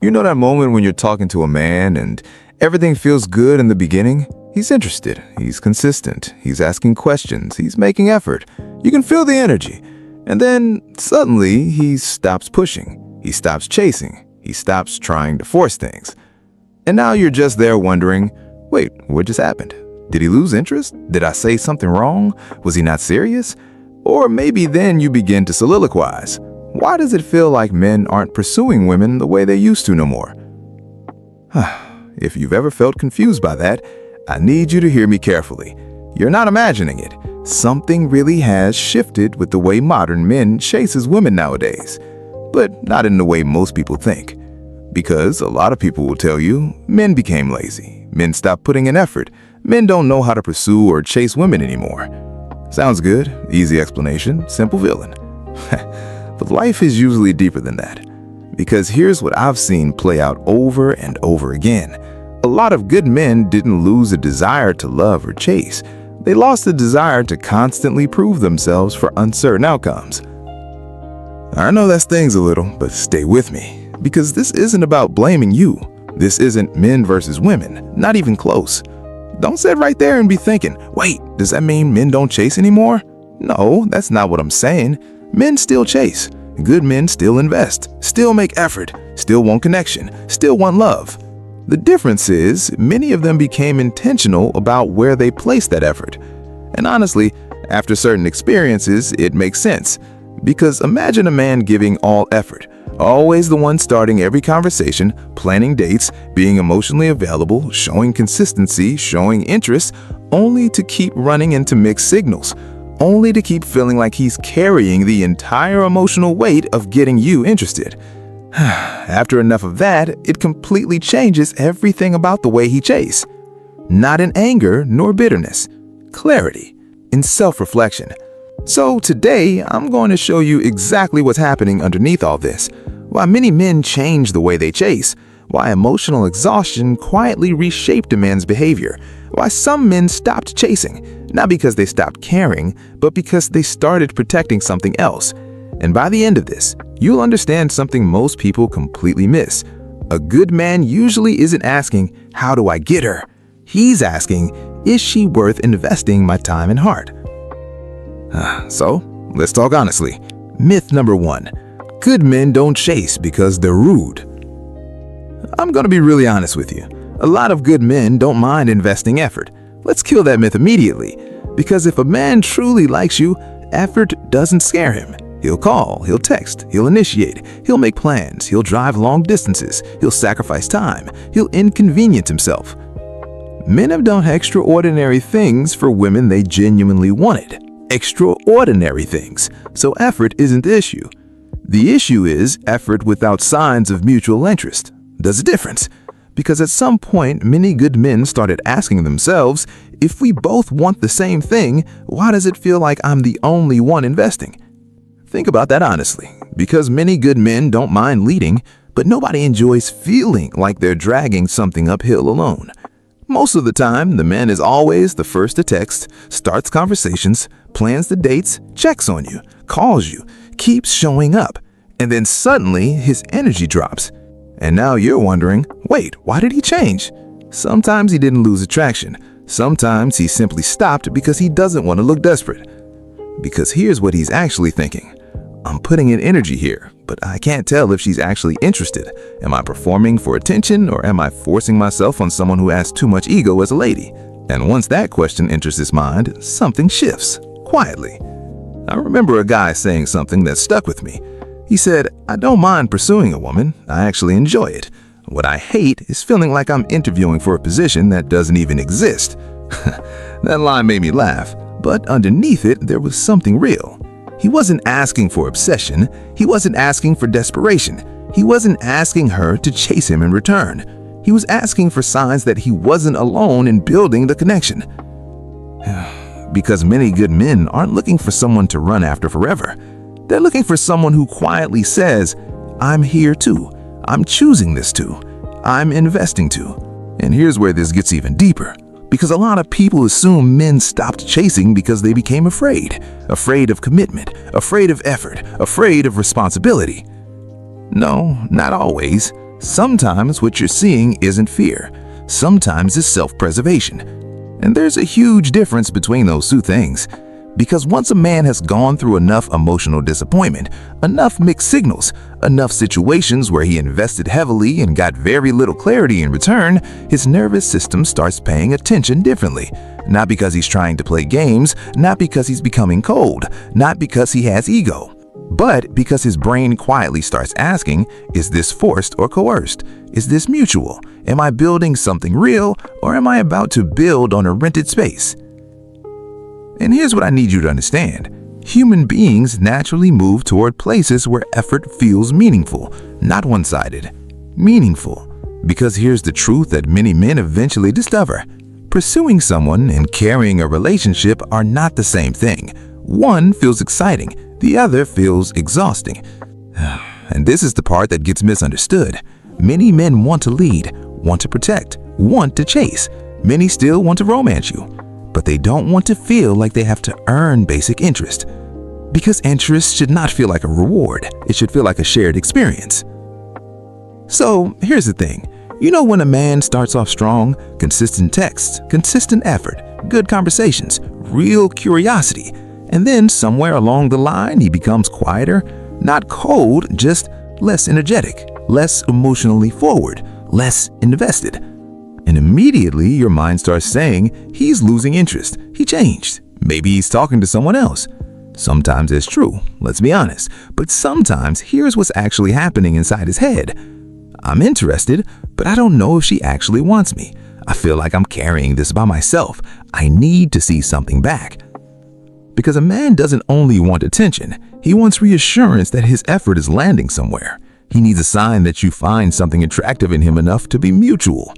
You know that moment when you're talking to a man and everything feels good in the beginning? He's interested, he's consistent, he's asking questions, he's making effort. You can feel the energy. And then suddenly he stops pushing, he stops chasing, he stops trying to force things. And now you're just there wondering, wait, what just happened? Did he lose interest? Did I say something wrong? Was he not serious? Or maybe then you begin to soliloquize. Why does it feel like men aren't pursuing women the way they used to no more? If you've ever felt confused by that, I need you to hear me carefully. You're not imagining it. Something really has shifted with the way modern men chases women nowadays, but not in the way most people think. Because a lot of people will tell you, men became lazy, men stopped putting in effort, men don't know how to pursue or chase women anymore. Sounds good, easy explanation, simple villain. But life is usually deeper than that. Because here's what I've seen play out over and over again. A lot of good men didn't lose a desire to love or chase. They lost the desire to constantly prove themselves for uncertain outcomes. I know that stings a little, but stay with me. Because this isn't about blaming you. This isn't men versus women, not even close. Don't sit right there and be thinking, wait, does that mean men don't chase anymore? No, that's not what I'm saying. Men still chase. Good men still invest, still make effort, still want connection, still want love. The difference is, many of them became intentional about where they placed that effort. And honestly, after certain experiences, it makes sense. Because imagine a man giving all effort, always the one starting every conversation, planning dates, being emotionally available, showing consistency, showing interest, only to keep running into mixed signals, only to keep feeling like he's carrying the entire emotional weight of getting you interested. After enough of that, it completely changes everything about the way he chases. Not in anger nor bitterness, clarity, in self-reflection. So today, I'm going to show you exactly what's happening underneath all this, why many men change the way they chase, why emotional exhaustion quietly reshaped a man's behavior, why some men stopped chasing, not because they stopped caring, but because they started protecting something else. And by the end of this, you'll understand something most people completely miss. A good man usually isn't asking, how do I get her? He's asking, is she worth investing my time and heart? So, let's talk honestly. Myth number 1. Good men don't chase because they're rude. I'm going to be really honest with you. A lot of good men don't mind investing effort. Let's kill that myth immediately. Because if a man truly likes you, effort doesn't scare him. He'll call, he'll text, he'll initiate, he'll make plans, he'll drive long distances, he'll sacrifice time, he'll inconvenience himself. Men have done extraordinary things for women they genuinely wanted. Extraordinary things. So effort isn't the issue. The issue is effort without signs of mutual interest. There's a difference. Because at some point, many good men started asking themselves, if we both want the same thing, why does it feel like I'm the only one investing? Think about that honestly, because many good men don't mind leading, but nobody enjoys feeling like they're dragging something uphill alone. Most of the time, the man is always the first to text, starts conversations, plans the dates, checks on you, calls you, keeps showing up, and then suddenly his energy drops. And now you're wondering, wait, why did he change? Sometimes he didn't lose attraction. Sometimes he simply stopped because he doesn't want to look desperate. Because here's what he's actually thinking. I'm putting in energy here, but I can't tell if she's actually interested. Am I performing for attention, or am I forcing myself on someone who has too much ego as a lady? And once that question enters his mind, something shifts, quietly. I remember a guy saying something that stuck with me. He said, I don't mind pursuing a woman, I actually enjoy it. What I hate is feeling like I'm interviewing for a position that doesn't even exist. That line made me laugh, but underneath it, there was something real. He wasn't asking for obsession, he wasn't asking for desperation, he wasn't asking her to chase him in return. He was asking for signs that he wasn't alone in building the connection. Because many good men aren't looking for someone to run after forever. They're looking for someone who quietly says, I'm here too, I'm choosing this too, I'm investing too. And here's where this gets even deeper. Because a lot of people assume men stopped chasing because they became afraid. Afraid of commitment, afraid of effort, afraid of responsibility. No, not always. Sometimes what you're seeing isn't fear. Sometimes it's self-preservation. And there's a huge difference between those two things. Because once a man has gone through enough emotional disappointment, enough mixed signals, enough situations where he invested heavily and got very little clarity in return, his nervous system starts paying attention differently. Not because he's trying to play games, not because he's becoming cold, not because he has ego, but because his brain quietly starts asking, is this forced or coerced? Is this mutual? Am I building something real, or am I about to build on a rented space? And here's what I need you to understand. Human beings naturally move toward places where effort feels meaningful, not one-sided. Meaningful. Because here's the truth that many men eventually discover. Pursuing someone and carrying a relationship are not the same thing. One feels exciting, the other feels exhausting. And this is the part that gets misunderstood. Many men want to lead, want to protect, want to chase. Many still want to romance you. But they don't want to feel like they have to earn basic interest. Because interest should not feel like a reward. It should feel like a shared experience. So here's the thing. You know when a man starts off strong, consistent texts, consistent effort, good conversations, real curiosity, and then somewhere along the line he becomes quieter, not cold, just less energetic, less emotionally forward, less invested. And immediately your mind starts saying he's losing interest, he changed, maybe he's talking to someone else. Sometimes it's true, let's be honest, but sometimes here's what's actually happening inside his head. I'm interested, but I don't know if she actually wants me. I feel like I'm carrying this by myself. I need to see something back. Because a man doesn't only want attention, he wants reassurance that his effort is landing somewhere. He needs a sign that you find something attractive in him enough to be mutual.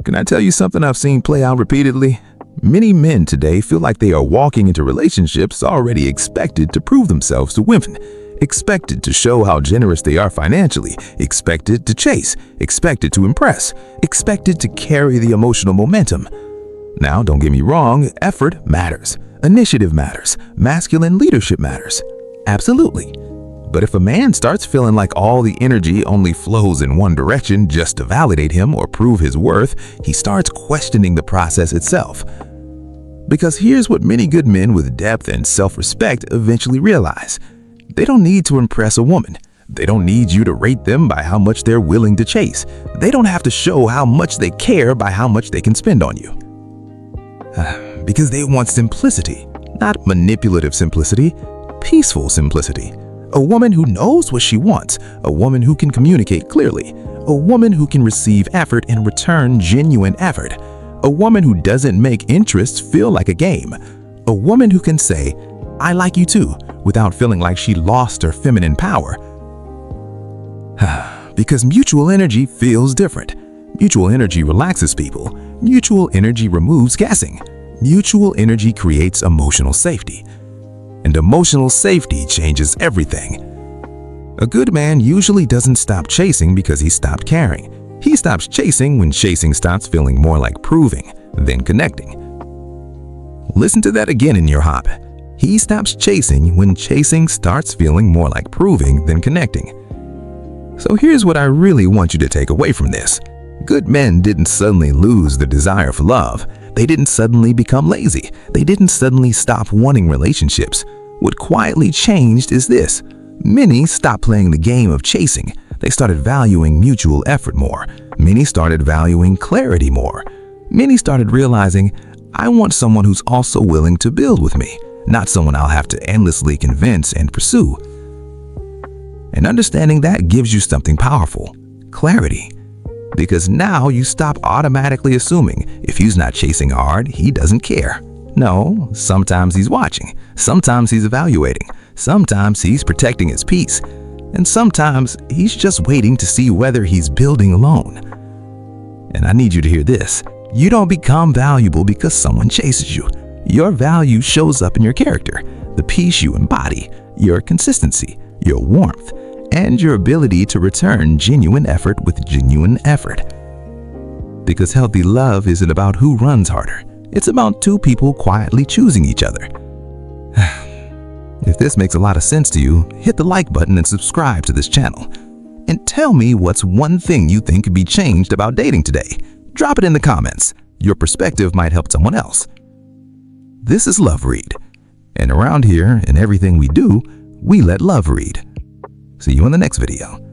Can I tell you something I've seen play out repeatedly? Many men today feel like they are walking into relationships already expected to prove themselves to women, expected to show how generous they are financially, expected to chase, expected to impress, expected to carry the emotional momentum. Now, don't get me wrong, effort matters, initiative matters, masculine leadership matters. Absolutely. But if a man starts feeling like all the energy only flows in one direction just to validate him or prove his worth, he starts questioning the process itself. Because here's what many good men with depth and self-respect eventually realize. They don't need to impress a woman. They don't need you to rate them by how much they're willing to chase. They don't have to show how much they care by how much they can spend on you. Because they want simplicity, not manipulative simplicity, peaceful simplicity. A woman who knows what she wants, a woman who can communicate clearly, a woman who can receive effort and return genuine effort, a woman who doesn't make interests feel like a game, a woman who can say, "I like you too," without feeling like she lost her feminine power. Because mutual energy feels different. Mutual energy relaxes people. Mutual energy removes guessing. Mutual energy creates emotional safety. And emotional safety changes everything. A good man usually doesn't stop chasing because he stopped caring. He stops chasing when chasing starts feeling more like proving than connecting. Listen to that again in your hop. He stops chasing when chasing starts feeling more like proving than connecting. So here's what I really want you to take away from this. Good men didn't suddenly lose the desire for love. They didn't suddenly become lazy. They didn't suddenly stop wanting relationships. What quietly changed is this. Many stopped playing the game of chasing. They started valuing mutual effort more. Many started valuing clarity more. Many started realizing, I want someone who's also willing to build with me, not someone I'll have to endlessly convince and pursue. And understanding that gives you something powerful, clarity. Because now you stop automatically assuming if he's not chasing hard, he doesn't care. No, sometimes he's watching, sometimes he's evaluating, sometimes he's protecting his peace, and sometimes he's just waiting to see whether he's building alone. And I need you to hear this. You don't become valuable because someone chases you. Your value shows up in your character, the peace you embody, your consistency, your warmth, and your ability to return genuine effort with genuine effort. Because healthy love isn't about who runs harder. It's about two people quietly choosing each other. If this makes a lot of sense to you, hit the like button and subscribe to this channel. And tell me what's one thing you think could be changed about dating today. Drop it in the comments. Your perspective might help someone else. This is Love Read. And around here, in everything we do, we let love read. See you in the next video.